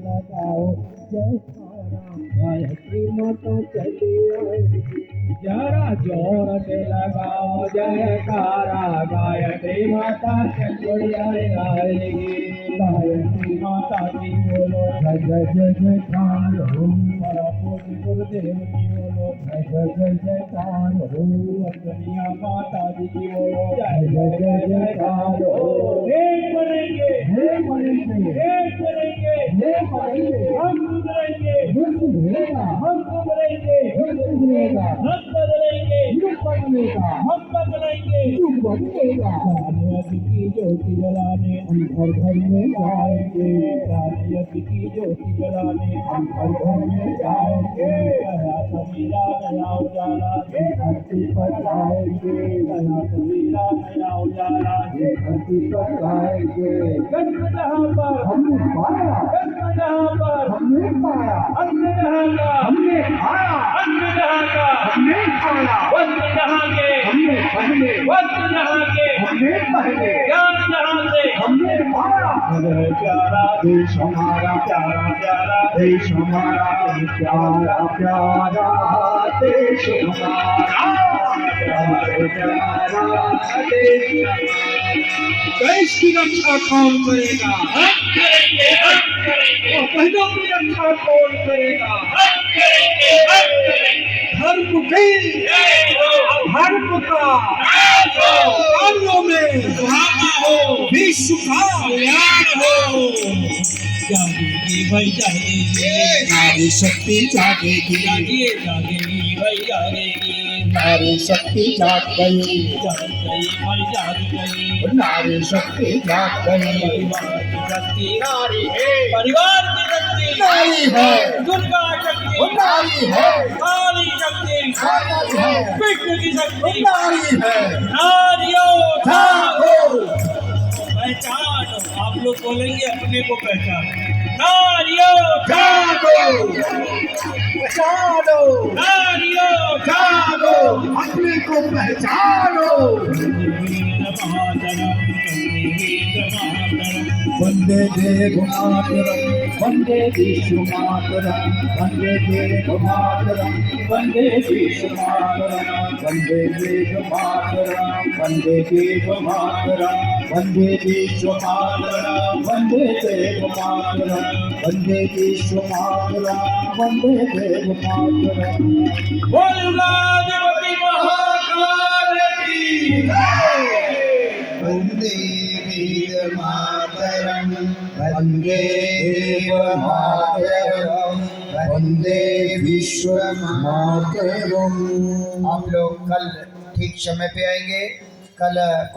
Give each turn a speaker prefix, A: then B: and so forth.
A: लगाओ जयकारा गायत्री माता चली आएगी जरा जोर से लगाओ जयकारा गायत्री माता चली आएगी गायत्री माता की बोलो जय जय जय जयकार हो परमपूज्य गुरुदेव की बोलो जय जय जय जयकार हो दुनिया माता जी की बोलो जय जय जय जयकार हो एक बनेंगे एक बनेंगे एक बनेंगे एक बनेंगे हम सुधरेंगे हम सुधरेंगे हम सुधरेगा हम बदलेंगे युग बदलेगा हम बदलेंगे युग बदलेगा कामयाबी की ज्योति जलाने हम घर घर में जाएंगे कामयाबी की ज्योति जलाने हम घर घर में जाएंगे नया समीरा नया उजाला ये धरती पर आएंगे नया समीरा नया उजाला ये धरती पर आएंगे जन्म जहाँ पर हमने पाया जन्म जहाँ पर हमने पाया अन्न जहाँ का हमने खाया अन्न जहाँ का हमने खाया वस्त्र जहाँ के हमने पहने वस्त्र जहाँ के हमने पहने ज्ञान जहाँ से हमने पाया अरे प्यारा देश हमारा प्यारा प्यारा देश हमारा प्यारा प्यारा देश हमारा प्यारा देश देश की रक्षा कौन करेगा हम करेंगे हम करेंगे बहनों की रक्षा कौन करेगा हम करेंगे हम करेंगे धर्म की धर्म का कार्यों में हो विश्व का ज्ञान हो जागेगी भाई जागेगी नारी शक्ति जागेगी जागिए जागेगी भाई जागेगी नारी शक्ति जाग गई भाई जाग गई नारी शक्ति जाग गई परिवार की शक्ति नारी है परिवार की शक्ति नारी है दुर्गा शक्ति नारी है काली शक्ति नारी है विष्णु की शक्ति नारी है नारियों जागो पहचानो आप लोग बोलेंगे अपने को पहचानो नारियों जागो पहचानो नारियों जागो अपने को पहचानो वंदे देव मातरम वंदे विश्व मातरम वंदे देव मातरम वंदे विश्व मातरम वंदे देव मातरम वंदे देव मातरम वंदे विश्व मातरम वंदे देव मातरम वंदे विश्व मातरम वंदे देव मातरम बोलना देवती महाकाल की वंदे वीर मातरम वंदे देव मातरम वंदे विश्व मातरम। आप लोग कल ठीक समय पे आएंगे। कल